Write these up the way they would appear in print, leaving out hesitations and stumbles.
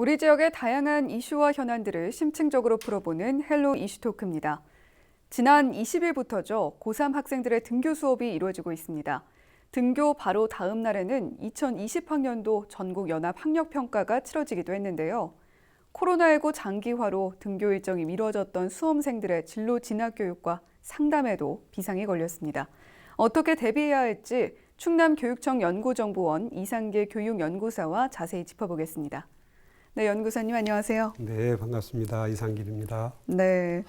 우리 지역의 다양한 이슈와 현안들을 심층적으로 풀어보는 헬로 이슈토크입니다. 지난 20일부터죠. 고3 학생들의 등교 수업이 이루어지고 있습니다. 등교 바로 다음 날에는 2020학년도 전국연합학력평가가 치러지기도 했는데요. 코로나19 장기화로 등교 일정이 미뤄졌던 수험생들의 진로 진학 교육과 상담에도 비상이 걸렸습니다. 어떻게 대비해야 할지 충남교육청 연구정보원 이상길 교육연구사와 자세히 짚어보겠습니다. 네, 연구사님 안녕하세요. 네, 반갑습니다. 이상길입니다. 네,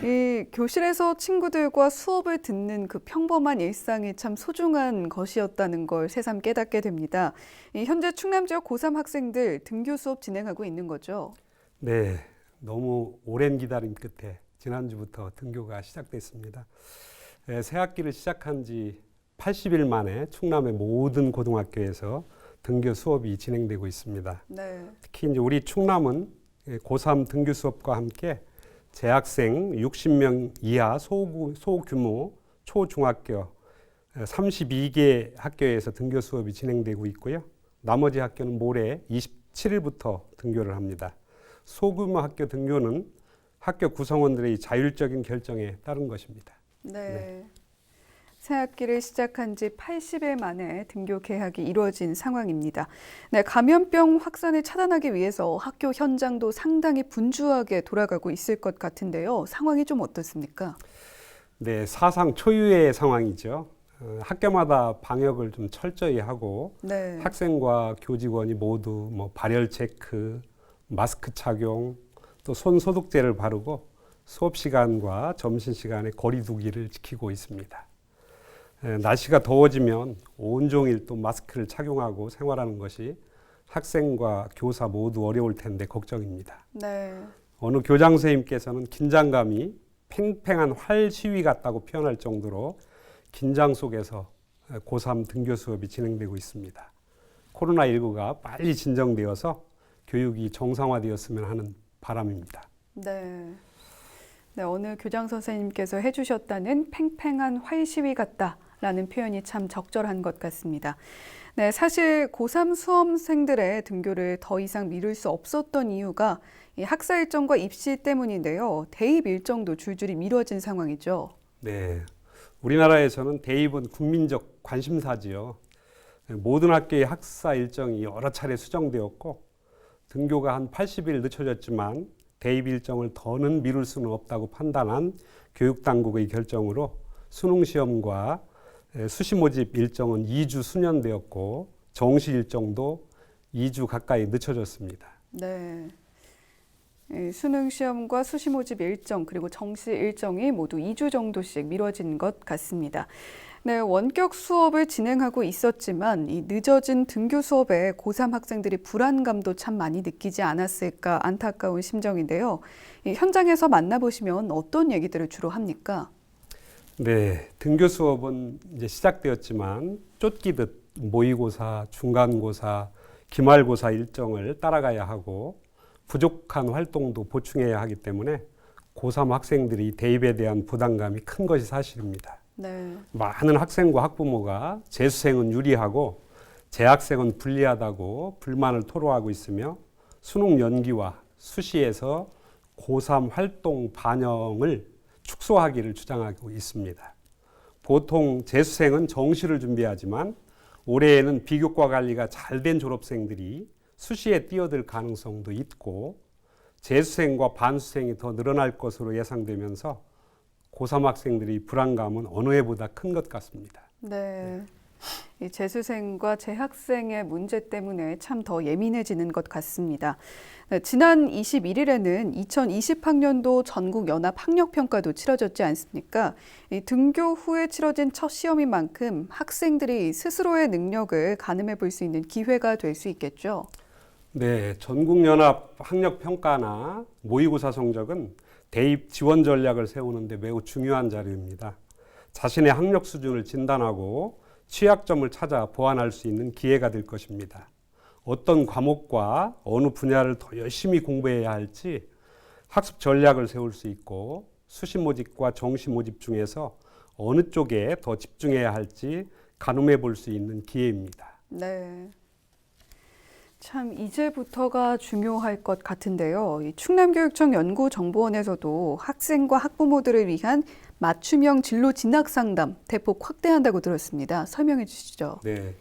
이 교실에서 친구들과 수업을 듣는 그 평범한 일상이 참 소중한 것이었다는 걸 새삼 깨닫게 됩니다. 현재 충남 지역 고3 학생들 등교 수업 진행하고 있는 거죠? 네, 너무 오랜 기다림 끝에 지난주부터 등교가 시작됐습니다. 새 학기를 시작한 지 80일 만에 충남의 모든 고등학교에서 등교 수업이 진행되고 있습니다. 네. 특히 이제 우리 충남은 고3 등교 수업과 함께 재학생 60명 이하 소규모 초중학교 32개 학교에서 등교 수업이 진행되고 있고요. 나머지 학교는 모레 27일부터 등교를 합니다. 소규모 학교 등교는 학교 구성원들의 자율적인 결정에 따른 것입니다. 네. 새 학기를 시작한 지 80일 만에 등교 개학이 이루어진 상황입니다. 네, 감염병 확산을 차단하기 위해서 학교 현장도 상당히 분주하게 돌아가고 있을 것 같은데요. 상황이 좀 어떻습니까? 네, 사상 초유의 상황이죠. 학교마다 방역을 좀 철저히 하고 네. 학생과 교직원이 모두 발열 체크, 마스크 착용, 또 손 소독제를 바르고 수업 시간과 점심 시간에 거리 두기를 지키고 있습니다. 날씨가 더워지면 온종일 또 마스크를 착용하고 생활하는 것이 학생과 교사 모두 어려울 텐데 걱정입니다. 네. 어느 교장 선생님께서는 긴장감이 팽팽한 활 시위 같다고 표현할 정도로 긴장 속에서 고3 등교 수업이 진행되고 있습니다. 코로나19가 빨리 진정되어서 교육이 정상화되었으면 하는 바람입니다. 네. 네, 어느 교장 선생님께서 해주셨다는 팽팽한 활 시위 같다라는 표현이 참 적절한 것 같습니다. 네, 사실 고3 수험생들의 등교를 더 이상 미룰 수 없었던 이유가 이 학사 일정과 입시 때문인데요. 대입 일정도 줄줄이 미뤄진 상황이죠. 네, 우리나라에서는 대입은 국민적 관심사지요. 모든 학교의 학사 일정이 여러 차례 수정되었고 등교가 한 80일 늦춰졌지만 대입 일정을 더는 미룰 수는 없다고 판단한 교육당국의 결정으로 수능시험과 수시 모집 일정은 2주 수년되었고 정시 일정도 2주 가까이 늦춰졌습니다. 네. 수능 시험과 수시 모집 일정 그리고 정시 일정이 모두 2주 정도씩 미뤄진 것 같습니다. 네, 원격 수업을 진행하고 있었지만 이 늦어진 등교 수업에 고3 학생들이 불안감도 참 많이 느끼지 않았을까 안타까운 심정인데요. 이 현장에서 만나보시면 어떤 얘기들을 주로 합니까? 네, 등교 수업은 이제 시작되었지만 쫓기듯 모의고사, 중간고사, 기말고사 일정을 따라가야 하고 부족한 활동도 보충해야 하기 때문에 고3 학생들이 대입에 대한 부담감이 큰 것이 사실입니다. 네. 많은 학생과 학부모가 재수생은 유리하고 재학생은 불리하다고 불만을 토로하고 있으며 수능 연기와 수시에서 고3 활동 반영을 축소하기를 주장하고 있습니다. 보통 재수생은 정시를 준비하지만 올해에는 비교과 관리가 잘 된 졸업생들이 수시에 뛰어들 가능성도 있고 재수생과 반수생이 더 늘어날 것으로 예상되면서 고3 학생들이 불안감은 어느 해보다 큰 것 같습니다. 네. 이 재수생과 재학생의 문제 때문에 참 더 예민해지는 것 같습니다. 네, 지난 21일에는 2020학년도 전국연합학력평가도 치러졌지 않습니까? 이 등교 후에 치러진 첫 시험인 만큼 학생들이 스스로의 능력을 가늠해 볼 수 있는 기회가 될 수 있겠죠? 네, 전국연합학력평가나 모의고사 성적은 대입 지원 전략을 세우는 데 매우 중요한 자료입니다. 자신의 학력 수준을 진단하고 취약점을 찾아 보완할 수 있는 기회가 될 것입니다. 어떤 과목과 어느 분야를 더 열심히 공부해야 할지 학습 전략을 세울 수 있고 수시 모집과 정시 모집 중에서 어느 쪽에 더 집중해야 할지 가늠해 볼 수 있는 기회입니다. 네. 참 이제부터가 중요할 것 같은데요. 이 충남교육청 연구정보원에서도 학생과 학부모들을 위한 맞춤형 진로 진학 상담 대폭 확대한다고 들었습니다. 설명해 주시죠. 네.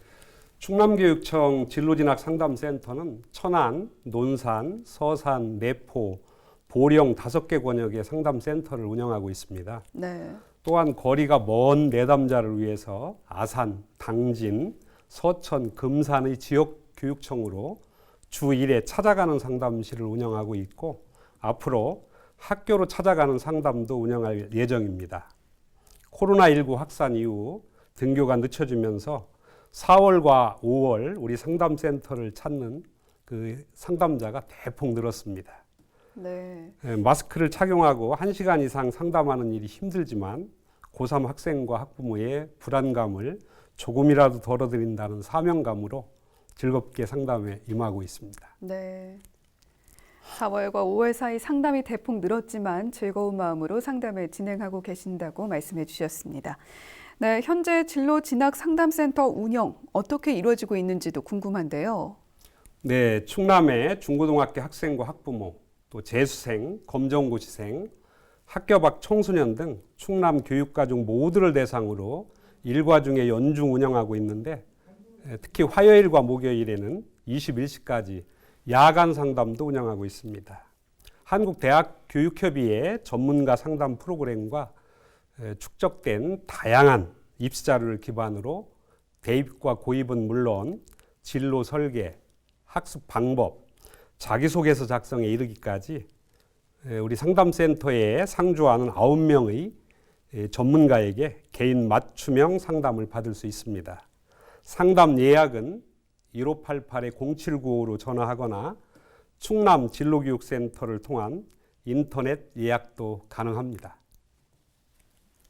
충남교육청 진로진학 상담센터는 천안, 논산, 서산, 내포, 보령 5개 권역의 상담센터를 운영하고 있습니다. 네. 또한 거리가 먼 내담자를 위해서 아산, 당진, 서천, 금산의 지역 교육청으로 주 1회 찾아가는 상담실을 운영하고 있고 앞으로 학교로 찾아가는 상담도 운영할 예정입니다. 코로나19 확산 이후 등교가 늦춰지면서 4월과 5월 우리 상담센터를 찾는 그 상담자가 대폭 늘었습니다. 네. 마스크를 착용하고 1시간 이상 상담하는 일이 힘들지만 고3 학생과 학부모의 불안감을 조금이라도 덜어드린다는 사명감으로 즐겁게 상담에 임하고 있습니다. 네. 4월과 5월 사이 상담이 대폭 늘었지만 즐거운 마음으로 상담을 진행하고 계신다고 말씀해 주셨습니다. 네, 현재 진로 진학 상담센터 운영 어떻게 이루어지고 있는지도 궁금한데요. 네, 충남의 중고등학교 학생과 학부모, 또 재수생, 검정고시생, 학교 밖 청소년 등 충남 교육가족 모두를 대상으로 일과 중에 연중 운영하고 있는데 특히 화요일과 목요일에는 21시까지 야간 상담도 운영하고 있습니다. 한국대학교육협의회 전문가 상담 프로그램과 축적된 다양한 입시 자료를 기반으로 대입과 고입은 물론 진로 설계, 학습 방법, 자기소개서 작성에 이르기까지 우리 상담센터에 상주하는 9명의 전문가에게 개인 맞춤형 상담을 받을 수 있습니다. 상담 예약은 1588-0795로 전화하거나 충남 진로교육센터를 통한 인터넷 예약도 가능합니다.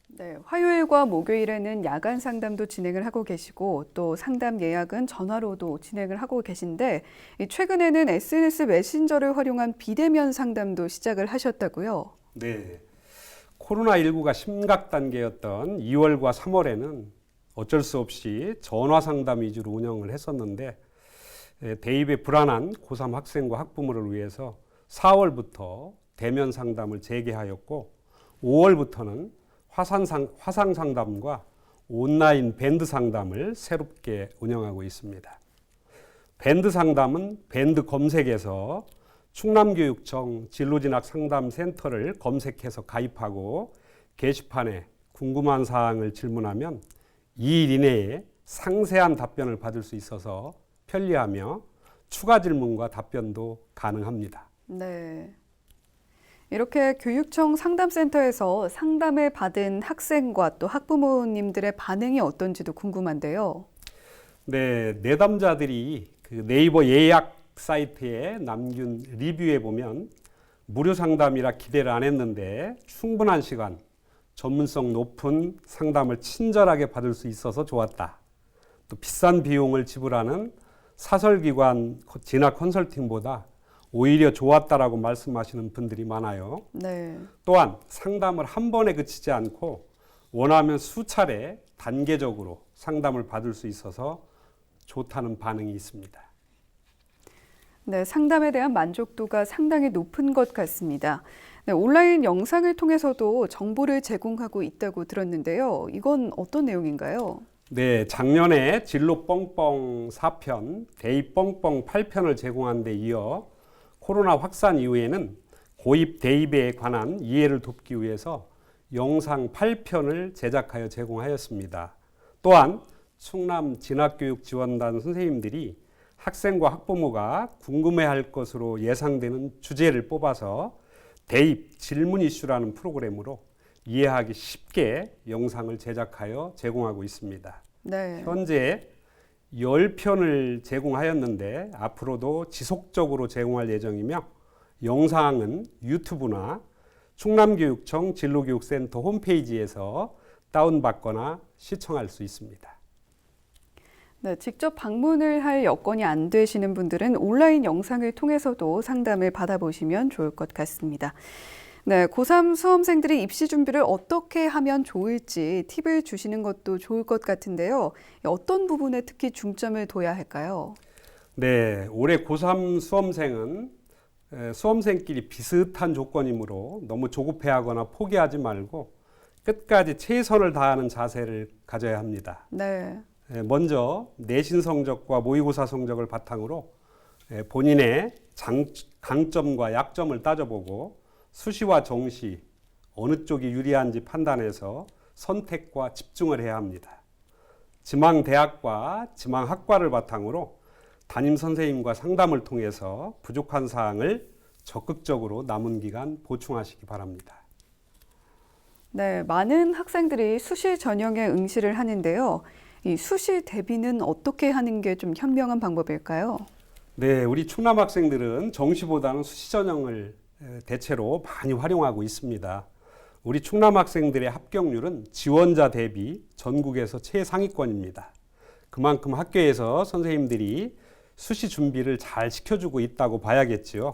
네, 화요일과 목요일에는 야간 상담도 진행을 하고 계시고 또 상담 예약은 전화로도 진행을 하고 계신데 최근에는 SNS 메신저를 활용한 비대면 상담도 시작을 하셨다고요? 네, 코로나19가 심각 단계였던 2월과 3월에는 어쩔 수 없이 전화 상담 위주로 운영을 했었는데 대입에 불안한 고3 학생과 학부모를 위해서 4월부터 대면 상담을 재개하였고 5월부터는 화상 상담과 온라인 밴드 상담을 새롭게 운영하고 있습니다. 밴드 상담은 밴드 검색에서 충남교육청 진로진학 상담센터를 검색해서 가입하고 게시판에 궁금한 사항을 질문하면 2일 이내에 상세한 답변을 받을 수 있어서 편리하며 추가 질문과 답변도 가능합니다. 네. 이렇게 교육청 상담센터에서 상담을 받은 학생과 또 학부모님들의 반응이 어떤지도 궁금한데요. 네, 내담자들이 그 네이버 예약 사이트에 남긴 리뷰에 보면 무료 상담이라 기대를 안 했는데 충분한 시간, 전문성 높은 상담을 친절하게 받을 수 있어서 좋았다. 또 비싼 비용을 지불하는 사설기관 진학 컨설팅보다 오히려 좋았다라고 말씀하시는 분들이 많아요. 네. 또한 상담을 한 번에 그치지 않고 원하면 수차례 단계적으로 상담을 받을 수 있어서 좋다는 반응이 있습니다. 네, 상담에 대한 만족도가 상당히 높은 것 같습니다. 네, 온라인 영상을 통해서도 정보를 제공하고 있다고 들었는데요. 이건 어떤 내용인가요? 네, 작년에 진로 뻥뻥 4편, 대입 뻥뻥 8편을 제공한 데 이어 코로나 확산 이후에는 고입 대입에 관한 이해를 돕기 위해서 영상 8편을 제작하여 제공하였습니다. 또한 충남 진학교육지원단 선생님들이 학생과 학부모가 궁금해할 것으로 예상되는 주제를 뽑아서 대입 질문 이슈라는 프로그램으로 이해하기 쉽게 영상을 제작하여 제공하고 있습니다. 네. 현재 10편을 제공하였는데 앞으로도 지속적으로 제공할 예정이며 영상은 유튜브나 충남교육청 진로교육센터 홈페이지에서 다운받거나 시청할 수 있습니다. 네, 직접 방문을 할 여건이 안 되시는 분들은 온라인 영상을 통해서도 상담을 받아보시면 좋을 것 같습니다. 네, 고3 수험생들이 입시 준비를 어떻게 하면 좋을지 팁을 주시는 것도 좋을 것 같은데요. 어떤 부분에 특히 중점을 둬야 할까요? 네, 올해 고3 수험생은 수험생끼리 비슷한 조건이므로 너무 조급해하거나 포기하지 말고 끝까지 최선을 다하는 자세를 가져야 합니다. 네. 먼저 내신 성적과 모의고사 성적을 바탕으로 본인의 강점과 약점을 따져보고 수시와 정시 어느 쪽이 유리한지 판단해서 선택과 집중을 해야 합니다. 지망 대학과 지망 학과를 바탕으로 담임 선생님과 상담을 통해서 부족한 사항을 적극적으로 남은 기간 보충하시기 바랍니다. 네, 많은 학생들이 수시 전형에 응시를 하는데요. 이 수시 대비는 어떻게 하는 게 좀 현명한 방법일까요? 네, 우리 충남 학생들은 정시보다는 수시 전형을 대체로 많이 활용하고 있습니다. 우리 충남 학생들의 합격률은 지원자 대비 전국에서 최상위권입니다. 그만큼 학교에서 선생님들이 수시 준비를 잘 시켜주고 있다고 봐야겠지요.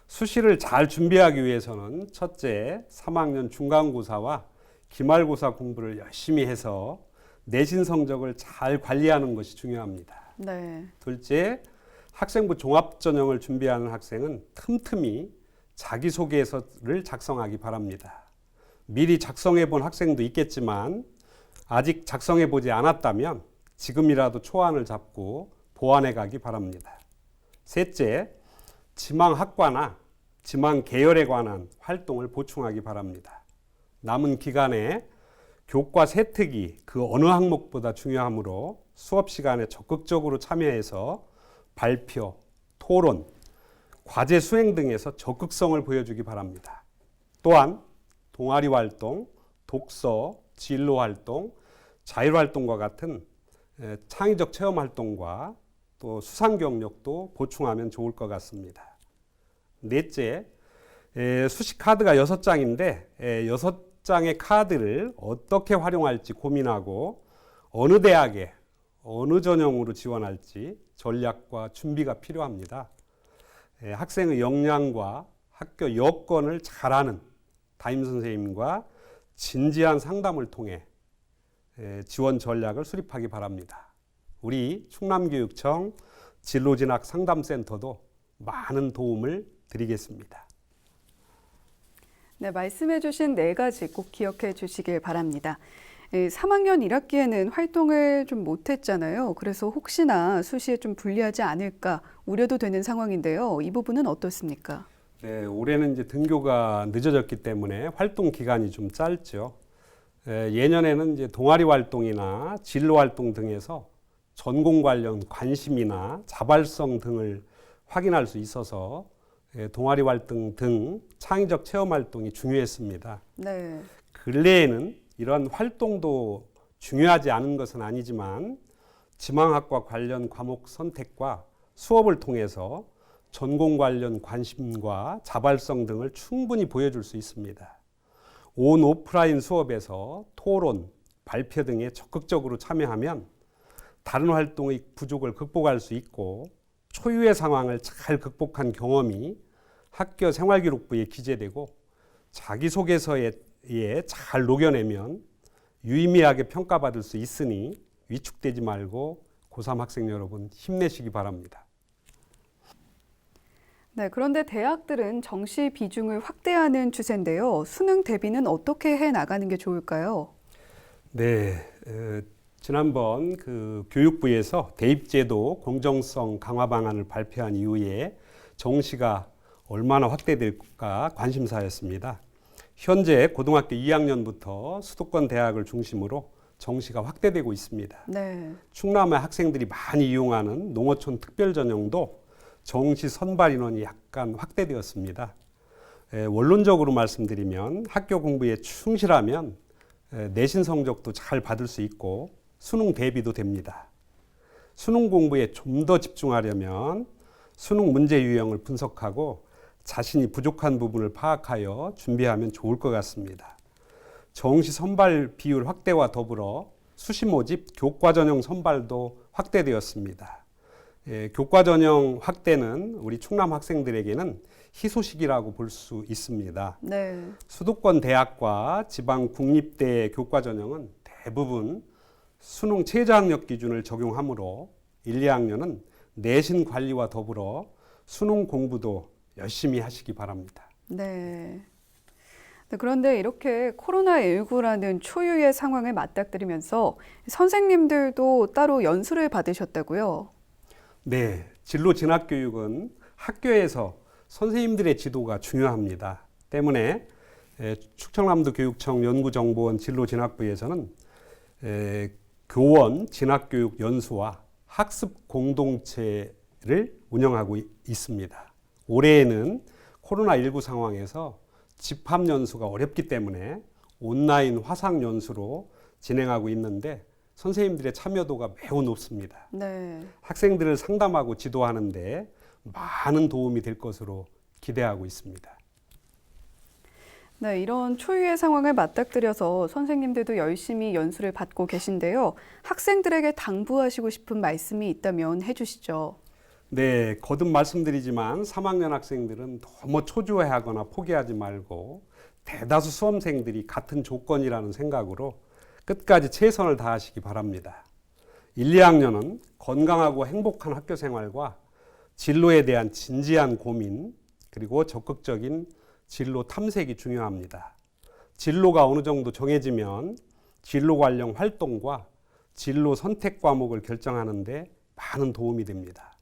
수시를 잘 준비하기 위해서는 첫째, 3학년 중간고사와 기말고사 공부를 열심히 해서 내신 성적을 잘 관리하는 것이 중요합니다. 네. 둘째, 학생부 종합전형을 준비하는 학생은 틈틈이 자기소개서를 작성하기 바랍니다. 미리 작성해 본 학생도 있겠지만 아직 작성해 보지 않았다면 지금이라도 초안을 잡고 보완해 가기 바랍니다. 셋째, 지망학과나 지망 계열에 관한 활동을 보충하기 바랍니다. 남은 기간에 교과 세특이 그 어느 항목보다 중요하므로 수업 시간에 적극적으로 참여해서 발표, 토론, 과제 수행 등에서 적극성을 보여주기 바랍니다. 또한 동아리 활동, 독서, 진로 활동, 자율 활동과 같은 창의적 체험 활동과 또 수상 경력도 보충하면 좋을 것 같습니다. 넷째, 수시 카드가 6장인데 6장의 카드를 어떻게 활용할지 고민하고 어느 대학에 어느 전형으로 지원할지 전략과 준비가 필요합니다. 학생의 역량과 학교 여건을 잘 아는 담임 선생님과 진지한 상담을 통해 지원 전략을 수립하기 바랍니다. 우리 충남교육청 진로진학 상담센터도 많은 도움을 드리겠습니다. 네, 말씀해 주신 네 가지 꼭 기억해 주시길 바랍니다. 3학년 1학기에는 활동을 좀 못했잖아요. 그래서 혹시나 수시에 좀 불리하지 않을까 우려도 되는 상황인데요. 이 부분은 어떻습니까? 네, 올해는 이제 등교가 늦어졌기 때문에 활동 기간이 좀 짧죠. 예년에는 이제 동아리 활동이나 진로 활동 등에서 전공 관련 관심이나 자발성 등을 확인할 수 있어서 동아리 활동 등 창의적 체험 활동이 중요했습니다. 네. 근래에는 이런 활동도 중요하지 않은 것은 아니지만 지망학과 관련 과목 선택과 수업을 통해서 전공 관련 관심과 자발성 등을 충분히 보여줄 수 있습니다. 온 오프라인 수업에서 토론, 발표 등에 적극적으로 참여하면 다른 활동의 부족을 극복할 수 있고 초유의 상황을 잘 극복한 경험이 학교 생활기록부에 기재되고 자기소개서에 잘 녹여내면 유의미하게 평가받을 수 있으니 위축되지 말고 고3 학생 여러분 힘내시기 바랍니다. 네, 그런데 대학들은 정시 비중을 확대하는 추세인데요. 수능 대비는 어떻게 해 나가는 게 좋을까요? 네, 지난번 그 교육부에서 대입제도 공정성 강화 방안을 발표한 이후에 정시가 얼마나 확대될까 관심사였습니다. 현재 고등학교 2학년부터 수도권 대학을 중심으로 정시가 확대되고 있습니다. 네. 충남의 학생들이 많이 이용하는 농어촌 특별전형도 정시 선발 인원이 약간 확대되었습니다. 원론적으로 말씀드리면 학교 공부에 충실하면 내신 성적도 잘 받을 수 있고 수능 대비도 됩니다. 수능 공부에 좀 더 집중하려면 수능 문제 유형을 분석하고 자신이 부족한 부분을 파악하여 준비하면 좋을 것 같습니다. 정시 선발 비율 확대와 더불어 수시 모집 교과 전형 선발도 확대되었습니다. 교과 전형 확대는 우리 충남 학생들에게는 희소식이라고 볼 수 있습니다. 네. 수도권 대학과 지방 국립대 교과 전형은 대부분 수능 최저학력 기준을 적용하므로 1, 2학년은 내신 관리와 더불어 수능 공부도 열심히 하시기 바랍니다. 네. 네, 그런데 이렇게 코로나19라는 초유의 상황에 맞닥뜨리면서 선생님들도 따로 연수를 받으셨다고요? 네, 진로 진학 교육은 학교에서 선생님들의 지도가 중요합니다. 때문에 충청남도 교육청 연구정보원 진로진학부에서는 교원 진학교육 연수와 학습 공동체를 운영하고 있습니다. 올해에는 코로나19 상황에서 집합 연수가 어렵기 때문에 온라인 화상 연수로 진행하고 있는데 선생님들의 참여도가 매우 높습니다. 네. 학생들을 상담하고 지도하는데 많은 도움이 될 것으로 기대하고 있습니다. 네, 이런 초유의 상황을 맞닥뜨려서 선생님들도 열심히 연수를 받고 계신데요. 학생들에게 당부하시고 싶은 말씀이 있다면 해주시죠. 네, 거듭 말씀드리지만 3학년 학생들은 너무 초조해하거나 포기하지 말고 대다수 수험생들이 같은 조건이라는 생각으로 끝까지 최선을 다하시기 바랍니다. 1, 2학년은 건강하고 행복한 학교 생활과 진로에 대한 진지한 고민 그리고 적극적인 진로 탐색이 중요합니다. 진로가 어느 정도 정해지면 진로 관련 활동과 진로 선택 과목을 결정하는 데 많은 도움이 됩니다.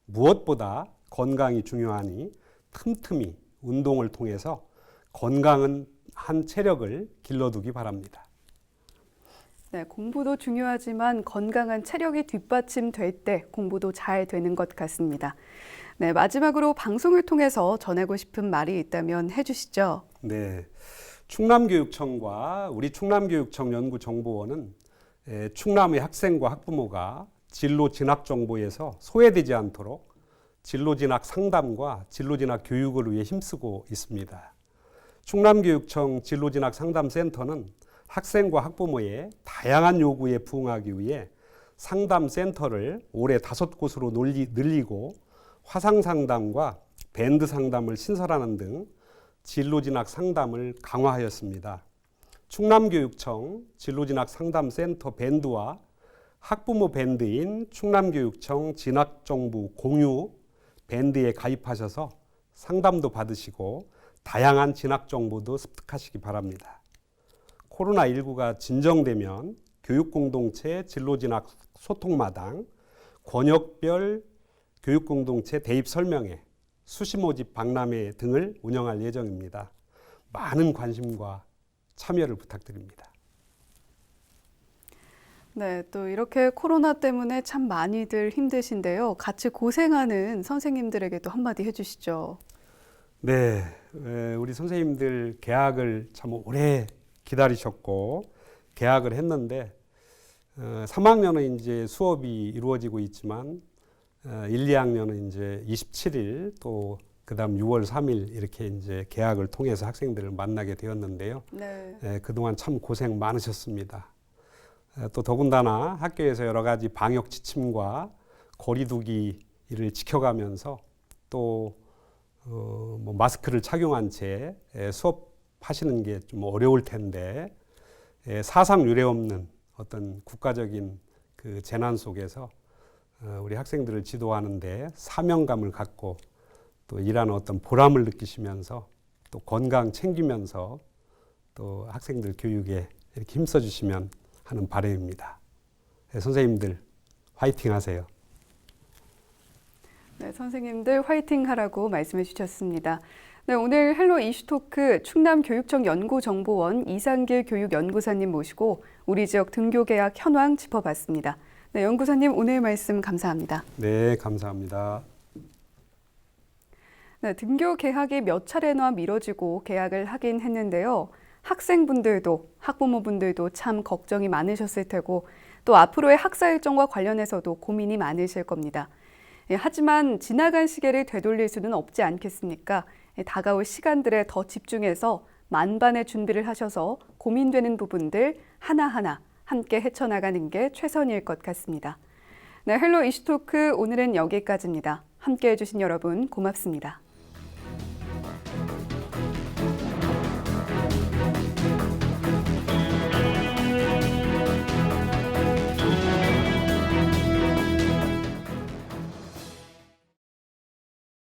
무엇보다 건강이 중요하니 틈틈이 운동을 통해서 건강한 체력을 길러두기 바랍니다. 네, 공부도 중요하지만 건강한 체력이 뒷받침될 때 공부도 잘 되는 것 같습니다. 네, 마지막으로 방송을 통해서 전하고 싶은 말이 있다면 해주시죠. 네, 충남교육청과 우리 충남교육청 연구정보원은 충남의 학생과 학부모가 진로 진학 정보에서 소외되지 않도록 진로 진학 상담과 진로 진학 교육을 위해 힘쓰고 있습니다. 충남교육청 진로 진학 상담센터는 학생과 학부모의 다양한 요구에 부응하기 위해 상담센터를 올해 5곳으로 늘리고 화상 상담과 밴드 상담을 신설하는 등 진로 진학 상담을 강화하였습니다. 충남교육청 진로 진학 상담센터 밴드와 학부모 밴드인 충남교육청 진학정보 공유 밴드에 가입하셔서 상담도 받으시고 다양한 진학 정보도 습득하시기 바랍니다. 코로나19가 진정되면 교육공동체 진로진학 소통마당, 권역별 교육공동체 대입 설명회, 수시 모집 박람회 등을 운영할 예정입니다. 많은 관심과 참여를 부탁드립니다. 네, 또 이렇게 코로나 때문에 참 많이들 힘드신데요. 같이 고생하는 선생님들에게도 한마디 해주시죠. 네, 우리 선생님들 개학을 참 오래 기다리셨고 개학을 했는데 3학년은 이제 수업이 이루어지고 있지만 1, 2학년은 이제 27일 또 그다음 6월 3일 이렇게 이제 개학을 통해서 학생들을 만나게 되었는데요. 네. 그동안 참 고생 많으셨습니다. 또 더군다나 학교에서 여러 가지 방역 지침과 거리두기를 지켜가면서 또 뭐 마스크를 착용한 채 수업하시는 게 좀 어려울 텐데 사상 유례 없는 어떤 국가적인 그 재난 속에서 우리 학생들을 지도하는데 사명감을 갖고 또 일하는 어떤 보람을 느끼시면서 또 건강 챙기면서 또 학생들 교육에 이렇게 힘써 주시면 하는 바람입니다. 선생님들 화이팅 하세요. 네, 선생님들 화이팅 하라고 말씀해 주셨습니다. 네, 오늘 헬로 이슈토크 충남교육청 연구정보원 이상길 교육연구사님 모시고 우리 지역 등교 개학 현황 짚어봤습니다. 네, 연구사님 오늘 말씀 감사합니다. 네, 감사합니다. 네, 등교 개학이 몇 차례나 미뤄지고 개학을 하긴 했는데요. 학생분들도 학부모분들도 참 걱정이 많으셨을 테고 또 앞으로의 학사 일정과 관련해서도 고민이 많으실 겁니다. 하지만 지나간 시계를 되돌릴 수는 없지 않겠습니까? 다가올 시간들에 더 집중해서 만반의 준비를 하셔서 고민되는 부분들 하나하나 함께 헤쳐나가는 게 최선일 것 같습니다. 네, 헬로 이슈토크 오늘은 여기까지입니다. 함께 해주신 여러분 고맙습니다.